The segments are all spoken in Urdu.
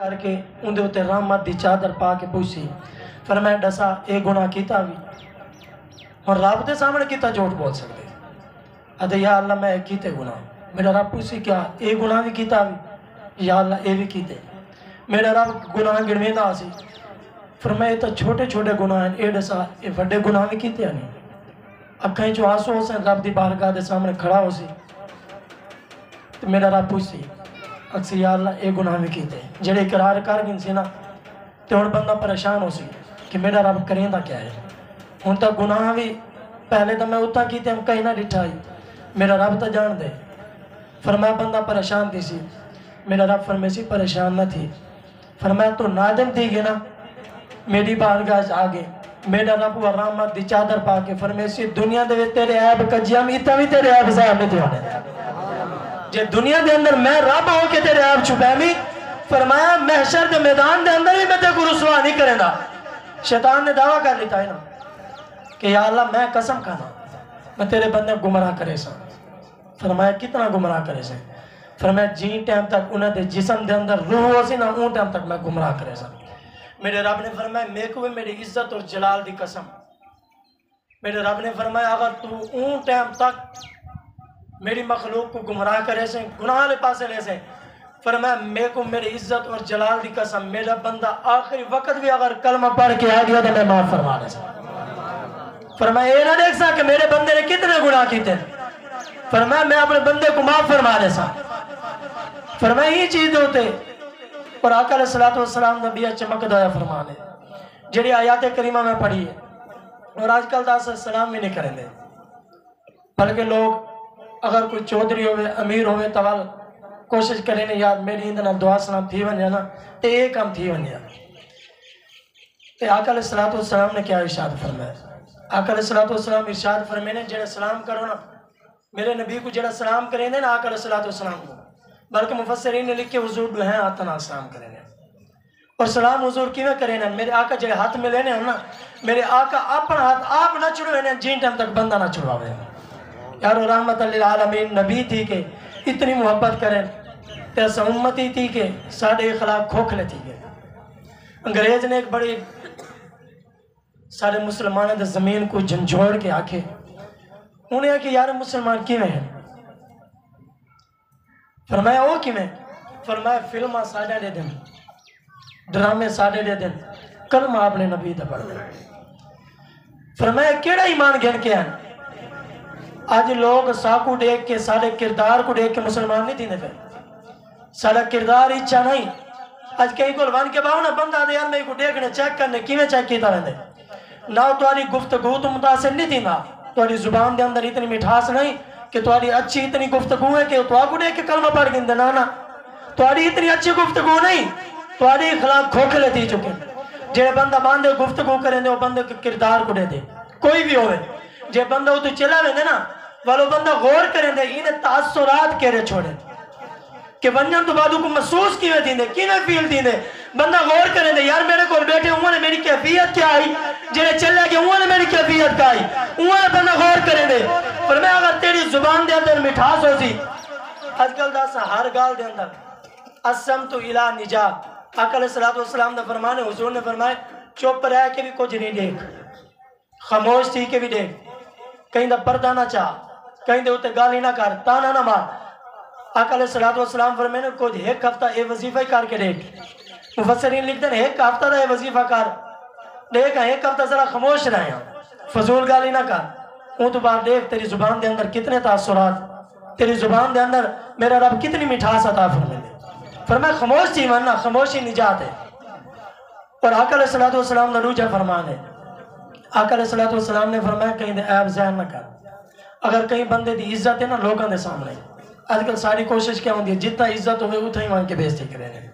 کر کے اندے ہوتے رحمت دی چادر پا کے پوچھی فرمایا دسا اے گناہ کیتا بھی اور رب دے سامنے کیتا جھوٹ بول سکتے ادھے یا اللہ میں کیتے گناہ میرا رب پوچھی کیا اے گناہ بھی کیتا بھی یا اللہ اے بھی کیتے میرا رب گناہ گنوے دا سی فرمایا تو چھوٹے چھوٹے گناہ ہیں اے دسا اے بڑے گناہ بھی کیتے نہیں اکھائیں جو آنسو ہو سن رب دی بارگاہ دے سامنے کھڑا ہو سی تو میرا رب پوچھی اکثر یا اللہ اے گناہ بھی کیتے جڑے اقرار کر گئے سی نا تو ہن بندہ پریشان ہو سی کہ میرا رب کریں دا کیا ہے ہن تک گناہ بھی پہلے تو میں اتنا کیتے ہم کہیں نہ ڈٹھائی میرا رب تو جان دے فرمایا بندہ پریشان تھی سی میرا رب فرمائے سی پریشان نہ تھی فرمایا تو نادم تھی گے نا میری بارگاہ آگے میرا رب و رحمت دی چادر پا کے فرمائے سی دنیا دے تیرے عیب کجیاں ایتا بھی تیرے عیب ظاہر نہیں ہونے جے دنیا دے اندر میں رب ہو کے تیرے عیب چھپے میں فرمایا محشر دے میدان دے اندر بھی میں تے کو رسوا نہیں کریں دا شیطان نے دعویٰ کر لیتا ہے نا کہ یا اللہ میں قسم کھانا میں تیرے بندے گمراہ کرے سا فرمایا کتنا گمراہ کرے سا فرمایا جی ٹائم تک انہیں دے جسم دے اندر روح ہو سی نا اون ٹائم تک میں گمراہ کرے سا میرے رب نے فرمایا میرے کو بھی میری عزت اور جلال دی قسم میرے رب نے فرمایا اگر تو اون ٹائم تک میری مخلوق کو گمراہ کرے سے گناہ لے پاسے لے سے فرمایا میرے کو میری عزت اور جلال دی قسم میرا بندہ آخری وقت بھی اگر کلمہ پڑھ کے آ گیا تو میں معاف فرما دے سا فرمایا یہ نہ دیکھ سا کہ میرے بندے نے کتنے گناہ کیتے فرمایا میں اپنے بندے کو معاف فرما دے سا فرمایا یہ چیز ہوتے اور آقا علیہ السلام نبیہ چمک دایا فرمانے جڑی آیات کریمہ میں پڑھی ہے اور آج کل دا سلام بھی نہیں کریں دے بلکہ لوگ اگر کوئی چودھری ہوئے امیر ہوئے توال کوشش کریں نے یار میری اندنا دعا سلام تھی ون جانا تے ایک کام تھی ون جانا تے آقا علیہ السلام نے کیا ارشاد فرمایا آقا علیہ السلام ارشاد فرمانے جڑا سلام کرو نا میرے نبی کو جڑا سلام کریں دے نا آقا علیہ السلام کو بلکہ مفسرین نے لکھے حضور دو ہیں آتنا سلام کریں دے اور سلام حضور کیویں کریں نا میرے آقا جڑے ہاتھ میں لینے ہوں نا میرے آقا اپنا ہاتھ آپ نہ چھڑوے نا جین ٹائم تک بندہ نہ چھڑواوے یارو رحمت للعالمین نبی تھی کہ اتنی محبت کریں تیسا امتی تھی کہ ساڑھے اخلاق کھوکھلے تھی کہ انگریز نے ایک بڑی سارے مسلمانوں دے زمین کو جھنجھوڑ کے آکھے انہیں ہے کہ یار مسلمان کیویں ہیں فرمایا وہ کیویں فرمایا فلمہ ساڑھے دے دن ڈرامے ساڑھے دے دن کلمہ اپنے نبی دے پڑھ دے فرمایا کیڑا ایمان گھن کے ہیں آج لوگ ساکو دیکھ کے سارے کردار کو دیکھ کے مسلمان نہیں تھی سارا کردار اچھا نہیں آج کہیں کو لوان کے باؤ نا بندہ دے یار میں کو دیکھنے چیک کرنے کیویں چیک کیتا رہنے نہ تمہاری گفتگو تو متاثر نہیں تھی نا تمہاری زبان دے اندر اتنی مٹھاس نہیں کہ تمہاری اچھی اتنی گفتگو ہے کہ تو آپ کو دیکھ کے کلمہ پڑھ گئے نا تمہاری اتنی اچھی گفتگو نہیں تمہاری اخلاق کھوکھلے تھی چکے جے بندہ باندھے گفتگو کریں دے وہ بندے کے کردار کو دے دے کوئی بھی ہوئے جے بندہ وہ تو چلا وے نا والو بندہ غور کریں دے انہیں تاثرات کہرے چھوڑے کہ ونجن تو بعدو کو محسوس کیویں دیں دے کیویں فیل دیں دے بندہ غور کریں دے یار میرے کو بیٹھے انہوں نے میری کیفیت کیا آئی جنہیں چلے کہ انہوں نے میری کیفیت کیا آئی انہوں نے بندہ غور کریں دے فرمایا اگر تیری زبان دے اندر مٹھاس ہو سی آج کل دا سا ہر گال دے اندر اسمتو الہ نجات آقا علیہ السلام نے فرمانے حضور نے فرمائے چوپ رہ کے بھی کچھ نہیں دیکھ خاموش تھی کے بھی دیکھ کہیں دا پردہ نہ چاہ کہیں دے ہوتے گالی نہ کر تانا نہ مار آقا علیہ السلام فرمانے کچھ ایک ہفتہ اے وظیفہ کر کے دیکھ مفسرین لکھتے ہیں ایک ہفتہ دا اے وظیفہ کر دیکھ ایک ہفتہ ذرا خاموش رہے ہیں فضول گالی نہ کر اون تو بار دیکھ تیری زبان دے اندر کتنے تاثرات تیری زبان دے اندر میرا رب کتنی مٹھاس عطا فرمائے فرمایا خاموش تھی ورنہ خاموشی نجات ہے اور آقا علیہ السلام نے روجہ فرمانے آقا علیہ السلام نے فرمایا کہیں دے عیب ظاہر نہ کر اگر کہیں بندے دی عزت ہے نا لوگوں دے سامنے آج کل ساری کوشش کیا ہوندی ہے جتنا عزت ہوئے اتنا ہی وہاں کے بیستی کرے ہیں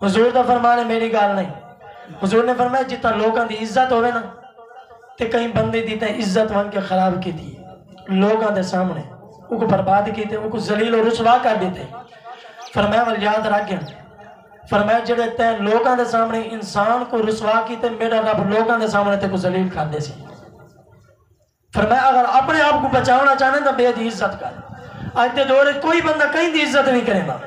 حضور دا فرمانے میری گال نہیں حضور نے فرمایا جتنا لوگوں دی عزت ہوئے نا تے کہیں بندے دیتا ہے عزت وہاں کے خراب کی تھی لوگوں دے سامنے وہ کو برباد کی تھے وہ کو ذلیل و رسوا کر دیتے فرمایا وال یاد رکھ گیا فرمایا جڑے تے لوگوں دے سامنے انسان کو رسوا کی تے میرا رب لوگوں دے سامنے تے کو ذلیل کر دے سی فرمایا اگر اپنے آپ کو بچاؤنا چاہنے تو بے دی عزت کر آج تے دور کوئی بندہ کہیں دی عزت نہیں کرے گا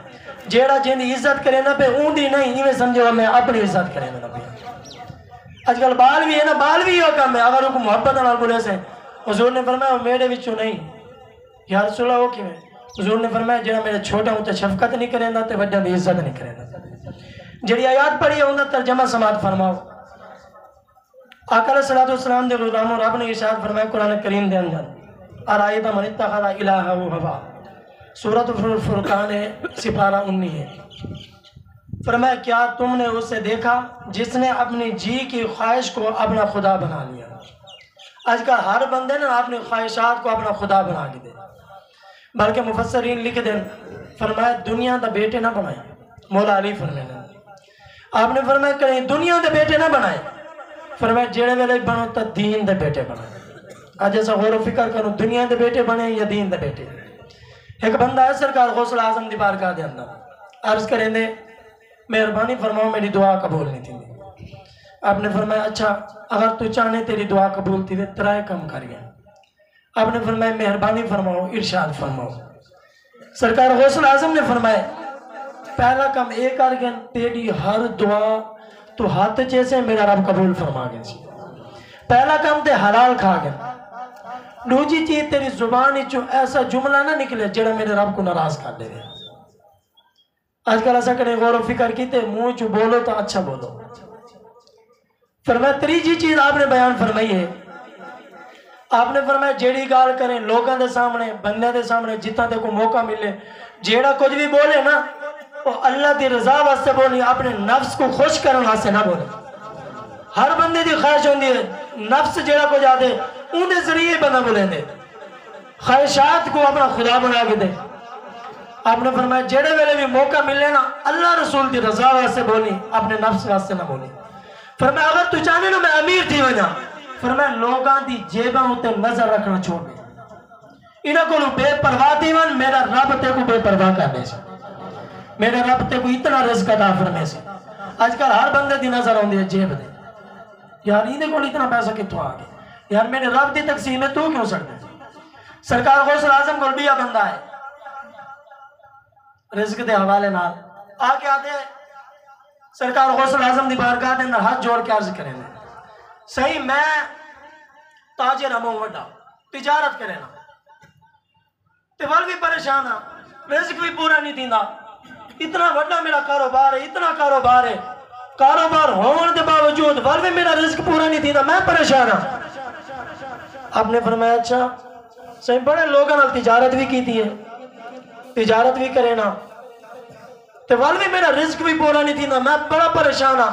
جیڑا جن دی عزت کرے نا پہ اون دی نہیں ایویں سمجھو میں اپنی عزت کرے نا پہ آج کل بال بھی ہے نا بال بھی یہ کام ہے اگر ان کو محبت نال بولے سے حضور نے فرمایا میرے وچوں نہیں یا رسول اللہ ہو کیویں حضور نے فرمایا جڑا میرے چھوٹا ہوں تے شفقت نہیں کریندا تے وڈا دی عزت نہیں کریندا جڑی آیات پڑھی ہے انہاں ترجمہ سماعت فرماؤ آقا علیہ السلام دے غلاموں رب نے ارشاد فرمایا قرآن کریم دے اندر ارائیت من اتخذ الہہ ہوا سورۃ الفرقان سپارہ 19 ہے فرمایا کیا تم نے اسے دیکھا جس نے اپنی جی کی خواہش کو اپنا خدا بنا لیا آج کل ہر بندے نے اپنی خواہشات کو اپنا خدا بنا کے دے بلکہ مفسرین لکھ دیں فرمایا دنیا دا بیٹے نہ بنائے مولا علی فرمایا آپ نے فرمایا کہیں دنیا دے بیٹے نہ بنائے فرمایا جیڑے ویلے بنو تا دین دے بیٹے بنائے آج ایسا غور و فکر کرو دنیا دے بیٹے بنے یا دین دے بیٹے ایک بندہ ہے سرکار غوث اعظم دی بارگاہ دے اندر عرض کریں دے مہربانی فرماؤ میری دعا قبول نہیں تھی آپ نے فرمایا اچھا اگر تو چاہنے تیری دعا قبول تھی ترائے کم کر گیا آپ نے فرمایا مہربانی فرماؤ ارشاد فرماؤ سرکار غوث اعظم نے فرمایا پہلا کم ایک کر گیا تیری ہر دعا تو ہاتھ جیسے میرا رب قبول فرما گیا پہلا کم تے حلال کھا گیا دوسری چیز تیری زبان چو ایسا جملہ نہ نکلے جڑا میرے رب کو ناراض کر دے آج کل ایسا کریں غور و فکر کیتے منہ چو بولو تو اچھا بولو فرمایا تیسری چیز آپ نے بیان فرمائی ہے آپ نے فرمایا جیڑی گال کریں لوگوں دے سامنے بندے دے سامنے جتنا تے کو موقع ملے جیڑا کچھ بھی بولے نا وہ اللہ دی رضا واسطے بولی اپنے نفس کو خوش کرنے واسطے نہ بولے ہر بندے دی خواہش ہوندی ہے نفس جیڑا کو جا دے ان دے ذریعے بندہ بولیں دے خواہشات کو اپنا خدا بنا کے دے آپ نے فرمایا جیڑے ویلے بھی موقع ملے نا اللہ رسول دی رضا واسطے بولی اپنے نفس واسطے نہ بولی فرمایا اگر تو چاہنے نا میں امیر تھی وجہ فرمایا لوگاں دی جیباں ہوتے نظر رکھنا چھوڑ دے انہاں کو بے پرواہ تھی ون میرا رب تے کو بے پرواہ کرنے سے میرے رب تے کو اتنا رزق عطا فرمانے سے آج کل ہر بندے دی نظر ہوندی ہے جیب دے یار یہ کو اتنا پیسہ کتوں آ گیا یار میرے رب دی تقسیم ہے تو کیوں سکتے سرکار غوث اعظم کو بھی بندہ ہے رزق دے حوالے نال آگے آتے سرکار غوث اعظم دی بارگاہ دے اندر ہاتھ جوڑ کے عرض کریں گے صحیح میں تاجر ہموں وڈا تجارت کرے نا تے ول بھی پریشان ہاں رزق بھی پورا نہیں دیندا اتنا وڈا میرا کاروبار ہے اتنا کاروبار ہے کاروبار ہون دے باوجود ول بھی میرا رزق پورا نہیں دیندا میں پریشان ہاں آپ نے فرمایا اچھا صحیح بڑے لوگوں نال تجارت بھی کی ہے تجارت بھی کرے نا تے ول بھی میرا رزق بھی پورا نہیں دیندا میں بڑا پریشان ہاں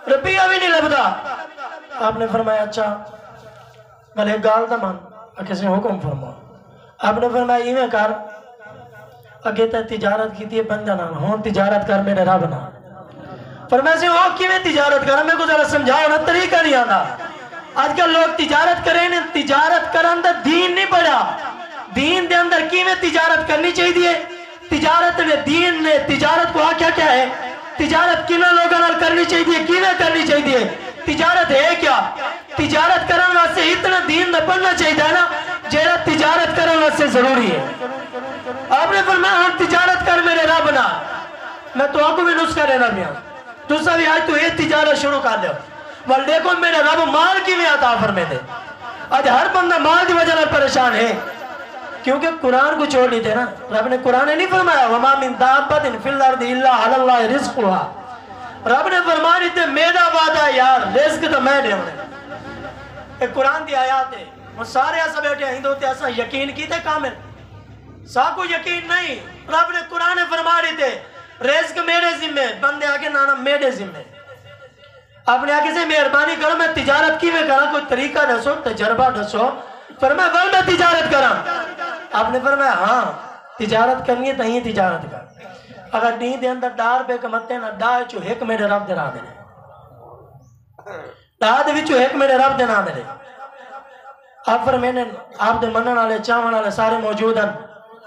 روپیہ بھی نہیں لبدا آپ نے فرمایا اچھا بھلے گال دا مان کسی حکم فرماؤ آپ نے فرمایا ایویں کر اگے تے تجارت کی تھی بندہ نہ ہون تجارت کر میرے رب نہ فرمایا سے وہ کیویں تجارت کر میں کو ذرا سمجھاؤ نا طریقہ نہیں آندا آج کل لوگ تجارت کریں تجارت کرن دا دین نہیں پڑھا دین دے اندر کیویں تجارت کرنی چاہیے تجارت نے دین نے تجارت کو آکھیا کیا ہے تجارت کنا لوگوں نال کرنی چاہیے کیویں کرنی چاہیے تجارت ہے کیا تجارت کرن واسطے اتنا دین نہ پڑھنا چاہیے نا جیڑا تجارت کرن واسطے ضروری ہے آپ نے فرمایا ہن تجارت کر میرے رب نہ میں تو آپ کو بھی نسخہ دینا پیا تسا بھی آج تو یہ تجارت شروع کر لو ول دیکھو میرے رب مال کیویں عطا فرمے دے آج ہر بندہ مال دی وجہ نال پریشان ہے کیونکہ قرآن کو چھوڑ لیتے نا رب نے قرآن نے نہیں فرمایا وما من دابۃ فی الارض الا علی اللہ رزقها رب نے فرما دیتے میرا وعدہ یار رزق تو میں دے ایک قرآن دی آیات ہے وہ سارے ایسا بیٹھے ہیں ہندو تے ایسا یقین کیتے کامل سب کو یقین نہیں رب نے قرآن فرما دیتے رزق میرے ذمہ بندے آگے نانا میرے ذمہ اپنے آگے سے مہربانی کرو میں تجارت کی میں کرا کوئی طریقہ دسو تجربہ دسو فرمایا ول میں تجارت کرا آپ نے فرمایا ہاں تجارت کرنی ہے تہیں تجارت کر اگر نہیں دے اندر ڈار بے کمتے نا ڈار چو ایک میرے رب دے راہ دے ڈار دے وچو ایک میرے رب دے نہ دے آپ فرمایا آپ دے منن والے چاون والے سارے موجود ہیں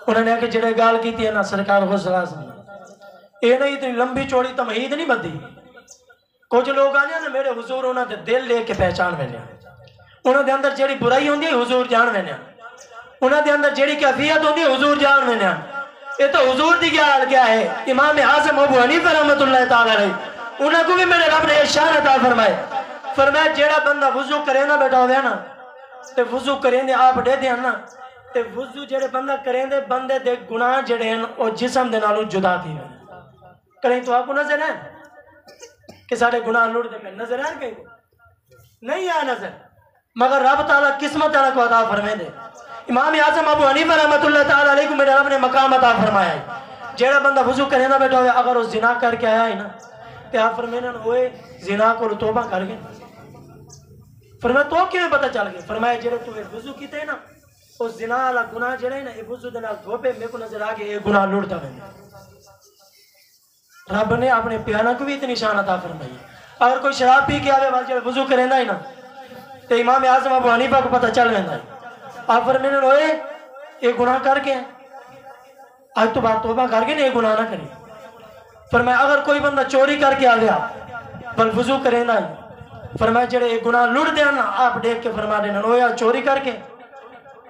انہوں نے کہ جڑے گال کیتی ہے نا سرکار غوث اعظم اے نہیں اتنی لمبی چوڑی تمہید نہیں بدی کچھ لوگ آنے نا میرے حضور انہوں نے دل لے کے پہچان میں انہوں دے اندر جیڑی برائی ہوندی ہے حضور جان میں انہوں دے اندر جیڑی کیفیت ہوندی ہے حضور جان میں یہ تو حضور دی کیا ہے. امام اعظم ابو حنیفہ رحمۃ اللہ تعالی علیہ انہاں کو بھی میرے رب نے ارشاد عطا فرمائے. فرمایا جیڑا بندہ وضو کرے نا بیٹا ہویا نا تے وضو کریں دے آپ دے دیاں نا تے وضو جڑے بندہ کریں دے بندے دے گناہ جڑے ہیں او جسم دے نالوں جدا تھی کریں. تو آپ کو نظر ہے کہ سارے گناہ لڑ دے پہ نظر ہے کہیں نہیں ہے نظر, مگر رب تعالیٰ قسمت تعالیٰ کو عطا فرمائے دے. امام اعظم ابو حنیفہ رحمۃ اللہ تعالی علیہ کو میرے رب نے مقام عطا فرمایا ہے. جیڑا بندہ وضو کرے نا بیٹا ہوئے اگر وہ زنا کر کے آیا ہے نا تے آپ فرمائے ہوئے زنا کو توبہ کر گئے. فرمایا تو کیوں پتہ چل گئے؟ فرمایا جڑے تو وضو کیتے ہیں نا وہ زنا والا گناہ جڑے نا یہ وضو دے نال دھوپے میرے کو نظر آ گئے یہ گناہ لڑتا ہے. رب نے اپنے پیانا کو بھی اتنی شان عطا فرمائی ہے. اگر کوئی شراب پی کے آوے والا جڑے وضو کرے نا تو امام اعظم ابو حنیفہ کو پتہ چل رہا ہے. آپ فرمانے ہوئے یہ گناہ کر کے آج تو بات توبہ کر کے نہیں یہ گناہ نہ کرے. فرمایا اگر کوئی بندہ چوری کر کے آ گیا بل وضو کرے نا فرمایا جڑے یہ گناہ لڑ دیا نا آپ دیکھ کے فرما دینا ہویا چوری کر کے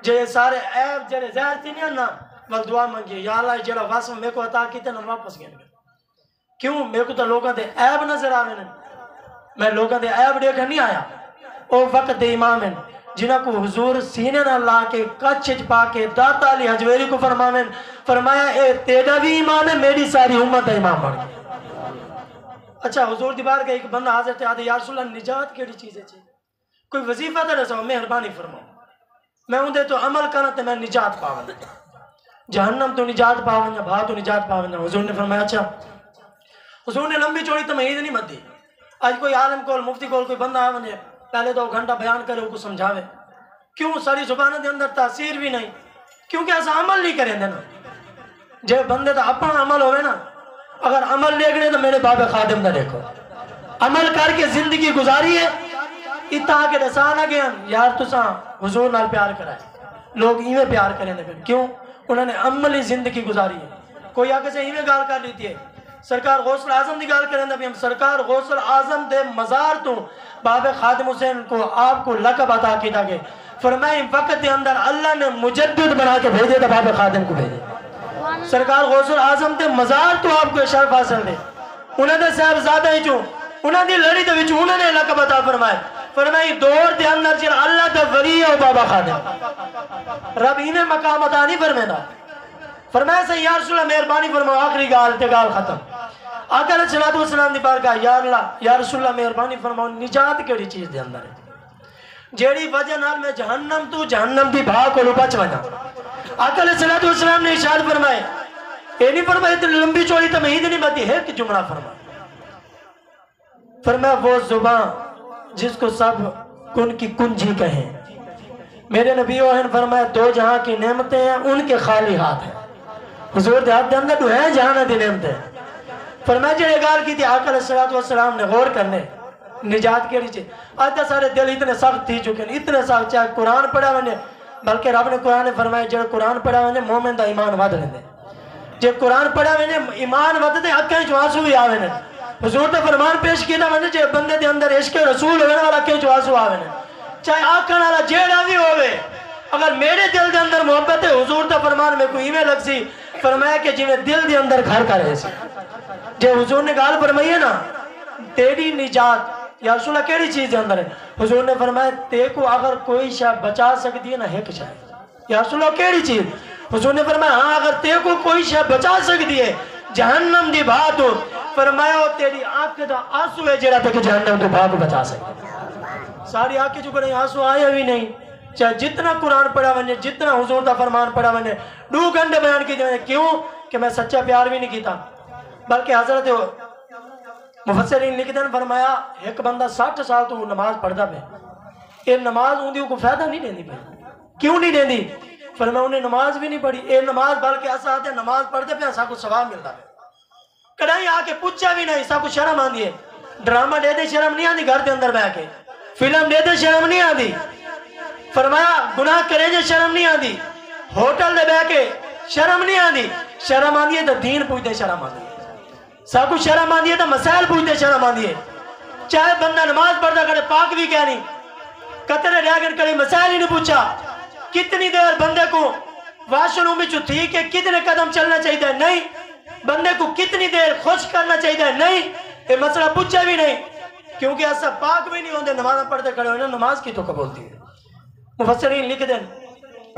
جے سارے عیب جڑے ظاہر تھی نہیں نا بل دعا منگیے یا اللہ جڑا واسم میرے کو عطا کیتے نا واپس گئے. کیوں میرے کو تو لوگاں دے عیب نظر آوے نا میں لوگاں دے عیب دیکھ نہیں آیا. او وقت دے امام ہیں جنہاں کو حضور سینے نہ لا کے کچھ پا کے داتا علی حجویری کو فرمایا اے تیرا بھی امام ہے میری ساری امت امام بن گئی. اچھا حضور دی بار کا ایک بندہ حاضر تھے آدھے یا رسول اللہ نجات کیڑی چیز ہے کوئی وظیفہ تے رسو مہربانی فرماؤ میں اون دے تو عمل کرنا تے میں نجات پاواں جہنم تو نجات پاواں بھا تو نجات پاواں. حضور نے فرمایا اچھا حضور نے لمبی چوڑی تمہید نہیں مدی. آج کوئی عالم کول مفتی کول کوئی بندہ آوے پہلے 2 گھنٹہ بیان کرے ان کو سمجھاوے کیوں ساری زبانوں دے اندر تاثیر بھی نہیں کیونکہ ایسا عمل نہیں کریں دینا. جے بندے دا اپنا عمل ہوئے نا اگر عمل دیکھنے تو میرے باب خادم نہ دیکھو عمل کر کے زندگی گزاری ہے اتنا کے رسانہ گیا یار تساں حضور نال پیار کرائے لوگ ایویں پیار کریں دے کیوں انہوں نے عملی زندگی گزاری ہے. کوئی آگے سے ایویں گال کر لیتی ہے سرکار غوث اعظم دی گال کریں بھی ہم سرکار غوث اعظم دے مزار تو باب خادم حسین کو آپ کو لقب عطا کیتا گئے. فرمائے وقت دے اندر اللہ نے مجدد بنا کے بھیجے تو باب خادم کو بھیجے. سرکار غوث اعظم دے مزار تو آپ کو شرف حاصل دے انہوں نے صاحبزادہ ہی چوں انہوں نے لڑی دے وچوں انہوں نے لقب عطا فرمائے. فرمائی دور دے اندر جڑا اللہ دا ولی ہے بابا خادم رب انہیں مقام عطا نہیں فرمائے. فرمایا سے یا رسول اللہ مہربانی فرماؤ آخری گال تے گال ختم. آقا علیہ الصلوۃ والسلام دی بارگاہ یا اللہ یا رسول اللہ مہربانی فرماؤ نجات کیڑی چیز دے اندر ہے جیڑی وجہ نال میں جہنم تو جہنم دی بھا کو بچ وجا. آقا علیہ الصلوۃ والسلام نے ارشاد فرمائے اے نہیں فرمایا اتنی لمبی چوڑی تمہید نہیں بدی ہے کہ جملہ فرمایا وہ زبان جس کو سب کن کی کنجی کہیں میرے نبی وحن فرمایا 2 جہاں کی نعمتیں ہیں ان کے خالی ہاتھ ہیں. حضور دے ہاتھ دے اندر تو ہے جہاں دی نعمتیں. فرمایا جڑے گال کی تھی آقا علیہ الصلوۃ والسلام نے غور کرنے نجات کیڑی چیز. آج تا سارے دل اتنے سخت تھی چکے ہیں اتنے سخت چاہے قرآن پڑھا ونے بلکہ رب نے قرآن فرمایا جڑے قرآن پڑھا ونے مومن دا ایمان ود لیندے جے قرآن پڑھا ونے ایمان ود تے اکھاں وچ آنسو بھی آوے نے. حضور دا فرمان پیش کیتا ونے جے بندے دے اندر عشق رسول ہوے والا اکھاں وچ آنسو آوے نے چاہے آکھن والا جیڑا بھی ہوے اگر میرے دل دے اندر محبت ہے حضور دا فرمان میں کوئی ایویں لگ سی فرمایا کہ جویں دل دے اندر گھر کرے سی. جے حضور نے گال فرمائی ہے نا تیری نجات یا رسول اللہ کیڑی چیز دے اندر ہے. حضور نے فرمایا تے کو اگر کوئی شے بچا سکتی ہے نا ایک شے یا رسول اللہ کیڑی چیز. حضور نے فرمایا ہاں اگر تے کو کوئی شے بچا سکتی ہے جہنم دی بات ہو فرمایا وہ تیری آنکھ دا آنسو ہے جڑا تے جہنم دی بات کو بچا سکتی. ساری آنکھ جو بڑے آنسو آئے بھی نہیں چاہے جتنا قرآن پڑھا ونے جتنا حضور دا فرمان پڑھا ونے 2 گھنٹے بیان کی جائے کیوں کہ میں سچا پیار بھی نہیں کیتا بلکہ حضرت مفسرین لکھتے ہیں فرمایا ایک بندہ 60 سال تو نماز پڑھتا پہ یہ نماز اندیوں کو فائدہ نہیں دیندی پہ کیوں نہیں دیندی فرمایا انہیں نماز بھی نہیں پڑھی یہ نماز بلکہ ایسا آتے نماز پڑھتے پہ ایسا کچھ ثواب ملتا ہے کڑھائی آ کے پوچھا بھی نہیں ایسا کچھ شرم آندی ہے ڈرامہ دے دے شرم نہیں آندی گھر دے اندر بیٹھ کے فلم دے دے شرم نہیں آندی فرمایا گناہ کرے جے شرم نہیں آندی ہوٹل دے بیٹھ کے شرم نہیں آندی شرم آندی ہے تو دین پوچھتے شرم آندی ہے سب کچھ شرم آندی ہے تو مسائل پوچھتے شرم آندی ہے چاہے بندہ نماز پڑھتا کرے پاک بھی کہہ نہیں قطر رہ کر کرے مسائل ہی نہیں پوچھا کتنی دیر بندے کو واش روم میں تھی کہ کتنے قدم چلنا چاہیے نہیں، بندے کو کتنی دیر خوش کرنا چاہیے نہیں، یہ مسئلہ پوچھا بھی نہیں، کیونکہ ایسا پاک بھی نہیں ہوتے نماز پڑھتے کھڑے ہوئے، نماز کی تو قبول تھی۔ مفسرین لکھ دیں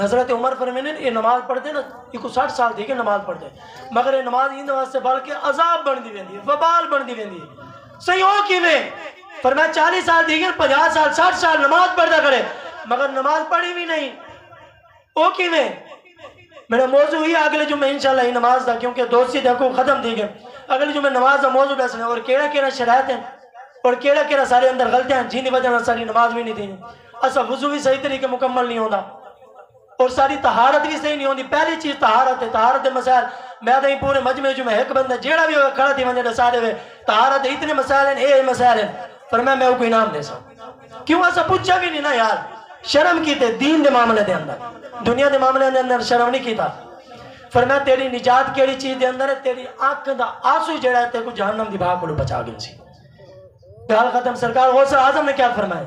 حضرت عمر فرمینے یہ نماز پڑھتے نا، یہ کو 60 سال تھی کہ نماز پڑھتے، مگر یہ نماز ان واسطے بلکہ عذاب بن دی ویندی ہے، وبال بن دی ویندی ہے۔ صحیح ہو کی میں فرمایا 40 سال تھی کہ 50 سال 60 سال نماز پڑھتا کرے مگر نماز پڑھی بھی نہیں، او کی میں میرا موضوع ہی اگلے جمعے انشاءاللہ ہی نماز دا، کیونکہ دوستی دیکھو ختم دی گئے، اگلے جمعے نماز دا موضوع بیسنے اور کیڑا شرائط ہیں اور کیڑا سارے اندر غلطیاں ہیں جن کی وجہ ساری نماز بھی نہیں تھی، اصلا وضو بھی صحیح طریقے مکمل نہیں ہوتا اور ساری طہارت بھی صحیح نہیں ہوتی۔ پہلی چیز طہارت ہے، طہارت مسائل میں دیں پورے مجمع جو میں ایک بندہ جیڑا بھی ہوگا کھڑا تھی وجہ سارے ہوئے طہارت اتنے مسائل ہیں، اے مسائل ہیں، فرمایا میں کو انعام دے سکوں، کیوں ایسا پوچھا بھی نہیں نا یار، شرم کی تے دین دے معاملے دے اندر، دنیا دے معاملے دے اندر شرم نہیں کیتا۔ فرمایا تیری نجات کیڑی چیز دے اندر ہے، تیری آنکھ دا آنسو جڑا ہے تے کو جہنم دی بھاگ کو بچا گئی سی۔ گال ختم۔ سرکار غوث اعظم نے کیا فرمایا؟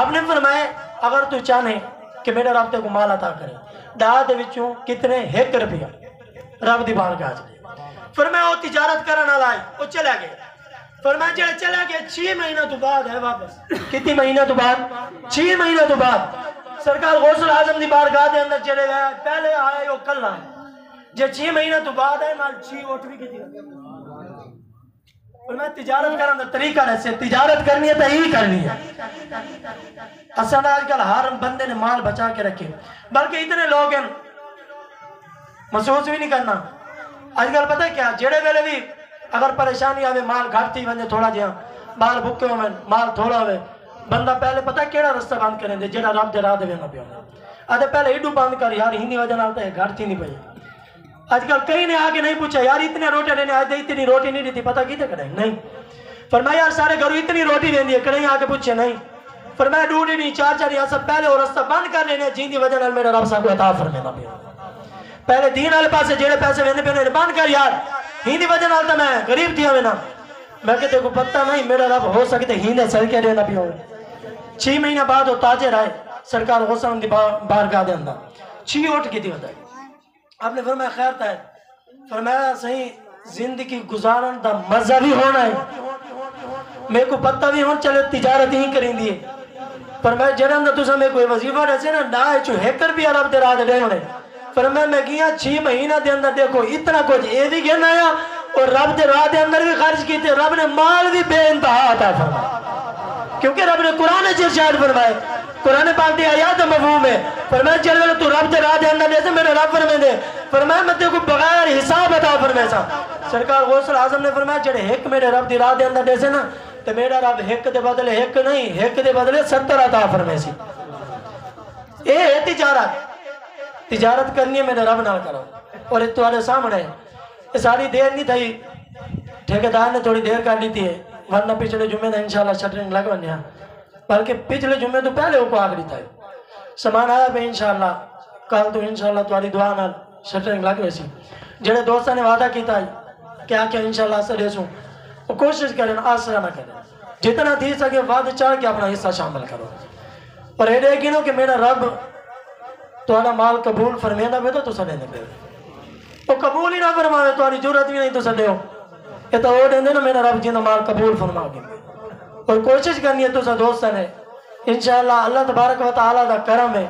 آپ نے فرمایا اگر تو چاہے کہ میرا رب تے کو مال عطا کرے، دہا دے وچوں کتنے 1 روپیہ رب دی بارگاہ چ، فرمایا وہ تجارت کرن والا ہے، وہ چلا گیا، فرمایا جڑا چلا گیا 6 مہینہ تو بعد ہے واپس، کتنی مہینہ تو بعد؟ 6 مہینہ تو بعد سرکار غوث اعظم دی بارگاہ دے اندر چلے گئے، پہلے آئے وہ کل آئے، جے 6 مہینہ تو بعد ہے نال 6 ووٹ بھی کیتی، فرمایا تجارت کرن دا طریقہ ایسے، تجارت کرنی ہے تو ہی کرنی ہے۔ اصل آج کل ہر بندے نے مال بچا کے رکھے، بلکہ اتنے لوگ ہیں محسوس بھی نہیں کرنا۔ آج کل پتہ ہے کیا، جڑے ویلے بھی اگر پریشانی آوے مال گھٹتی ونجے تھوڑا جہاں بال بھکے ہوئے مال تھوڑا ہوئے، بندہ پہلے پتہ ہے کیڑا رستہ بند کریں دے جڑا رب دے راہ دے نہ پیا، آدھے پہلے ایڈو بند کر یار ہندی وجہ نال تے گھٹتی نہیں پئی۔ آج کل کئی نے آگے نہیں پوچھا یار اتنے روٹی دینے آج دے اتنی روٹی نہیں دیتی، پتہ کیتے کریں نہیں، فرمایا یار سارے گھروں اتنی روٹی دیندی ہے، کہیں آگے پوچھے نہیں، فرمایا ڈوڑی نہیں 4 یہاں سب پہلے وہ رستہ بند کر لینے جن دی وجہ نال میرا رب صاحب کو عطا فرمینا پیا، پہلے دین والے پاسے جڑے پیسے ویندے پے انہیں بند کر یار، ہی دی وجہ نال تو میں غریب تھی ہوئے نا، میں کہتے کو پتہ نہیں میرا رب ہو سکتے ہی نے سر کے دینا پیا ہوئے۔ 6 مہینہ بعد وہ تاجر آئے سرکار غوث اعظم دی بارگاہ دے اندر، 6 ووٹ کی تھی ہوتا ہے، آپ نے فرمایا خیر تھا ہے، فرمایا صحیح زندگی گزارن دا مزہ بھی ہونا ہے، میں کو پتہ بھی ہون چلے تجارت ہی کریں دیئے، فرمایا جڑا اندر تو سمیں کوئی وظیفہ رہے نا ڈائے چو 1 روپیہ رب دے راہ دے دے ہونے، فرمایا میں گیا 6 مہینہ دے اندر دیکھو اتنا کچھ اے بھی گھن آیا اور رب دے راہ دے اندر بھی خرچ کیتے، رب نے مال بھی بے انتہا آتا فرمایا، کیونکہ رب نے قرآن ارشاد فرمائے، قرآن پاک دی آیات مفہوم ہے، فرمایا چلے تو رب دے راہ دے اندر جیسے میرے رب فرمائے دے، فرمایا میں تے کو بغیر حساب عطا فرمائے سا۔ سرکار غوث اعظم نے فرمایا جڑے 1 میرے رب دی راہ دے اندر جیسے نا تو میرا رب 1 دے بدلے 1 نہیں 1 دے بدلے 70 عطا فرمائے سی۔ اے ہے تجارت کرنی ہے میرے رب نال کرو، اور یہ تمہارے سامنے ہے، یہ ساری دیر نہیں تھی، ٹھیکیدار نے تھوڑی دیر کر لی تھی، ورنہ پچھلے جمعے دا انشاءاللہ شٹرنگ لگ بنیا، بلکہ پچھلے جمعے تو پہلے وہ کو آگ لی تھا، سامان آیا پہ انشاءاللہ، کل تو انشاءاللہ تمہاری دعا نال شٹرنگ لگ رہی سی، جڑے دوستہ نے وعدہ کیتا ہے کہ آکے انشاءاللہ سے ریسوں، وہ کوشش کریں آسرہ نہ کریں، جتنا تھی سکے وعدہ چاہ کے اپنا حصہ شامل کرو، اور یہ دیکھیں کہ میرا رب تمہارا مال قبول فرمینا پہ تو سنے دے وہ قبول ہی نہ فرماوے تمہاری ضرورت بھی نہیں تو سنے ہو، یہ تو وہ دیں دے نا میرا رب جنہ مال قبول فرما گے، اور کوشش کرنی ہے تو سا دوستہ نے انشاءاللہ اللہ تبارک و تعالیٰ دا کرم ہے،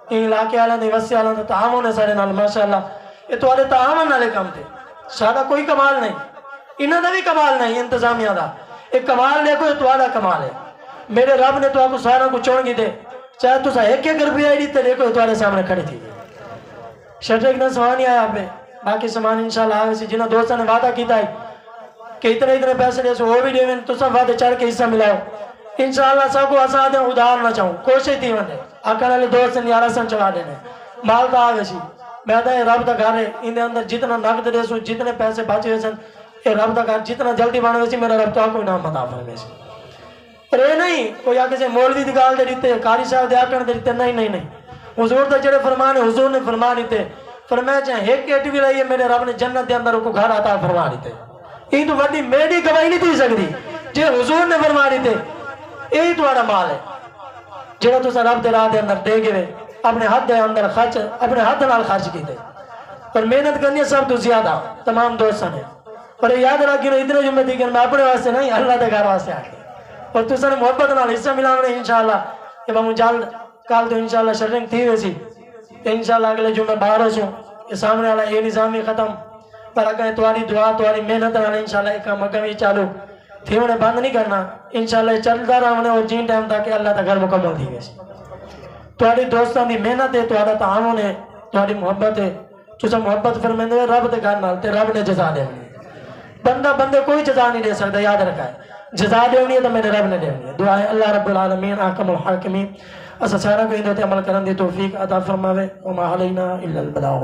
ان علاقے آلہ نے وسیع آلہ نے تعامن ہے سارے نال ماشاءاللہ، یہ تمہارے تعامن نالے کام تھے، سادہ کوئی کمال نہیں، انہاں دا بھی کمال نہیں انتظامیہ دا، ایک کمال دیکھو یہ تمہارا کمال ہے، میرے رب نے تو آپ کو سارا کو چون گی دے، چاہے تو سا 1 روپیہ ہی دیتے دیکھو یہ تمہارے سامنے کھڑی تھی، شٹر اتنا سامان ہی آیا پہ، باقی سامان انشاءاللہ آئے سی جنہوں دوستہ نے وعدہ کیتا ہے کہ اتنے پیسے دے سو وہ بھی دے تو سب وعدے چڑھ کے حصہ ملاؤ، انشاءاللہ سب کو آسان دیں ادھار نہ چاہوں، کوشش تھی وندے آکھاں والے دوست نے 11 چلا دینے، مال دا آوے سی، میں دا یہ رب دا گھر ہے، ان دے اندر جتنا نقد دے سو جتنے پیسے بچے ہوئے سن، یہ رب دا گھر جتنا جلدی بانوے سی میرا رب تو کوئی نام عطا فرمائے سی، پر یہ نہیں کوئی آگے سے مولوی دی گال دے دیتے قاری صاحب دے آکھن دے دیتے، نہیں حضور دا جڑے فرمانے حضور نے فرما دیتے، فرمایا چاہے 1 ایٹ بھی لائیے میرے رب نے جنت دے اندر کو گھر عطا فرما دیتے، یہ تو وڈی میری گواہی نہیں تھی سکتی، جے حضور نے فرما دیتے یہی تمہارا مال ہے جڑا تو رب دے راہ دے اندر دے گئے، اپنے ہاتھ دے اندر خرچ اپنے ہاتھ نال خرچ کیتے اور محنت کرنی ہے سب تو زیادہ تمام دوستوں نے اور یاد رکھیں اتنے جمعے تھی کہ میں اپنے واسطے نہیں اللہ دے گھر واسطے آ کے اور تُساں نے محبت نال حصہ ملاونے انشاءاللہ کہ بہم جلد کال تو انشاءاللہ شرنگ تھی ویسی انشاءاللہ اگلے جمعے باہر ہو سوں یہ سامنے والا یہ نظامی ختم پر اگر تمہاری دعا تمہاری محنت نال انشاءاللہ ایک مقامی چالو تھی انہیں بند نہیں کرنا انشاءاللہ چلتا رہا اور جین ٹائم تاکہ اللہ تا گھر مکمل تھی ویسی تمہاری دوستان دی محنت ہے تمہارا تعاون ہے تمہاری محبت ہے چوسا محبت فرمیندے ہوئے رب دے گھر نال تے رب نے جزا دے بندہ بندے کوئی جزا نہیں دے سکتا یاد رکھا ہے جزا دے ہونی ہے تو میرے رب نے دے ہونی ہے دعا ہے اللہ رب العالمین احکم الحاکمین اسا سارا کو اندھوتے عمل کرن دی توفیق عطا فرماوے وما علینا الا البلاغ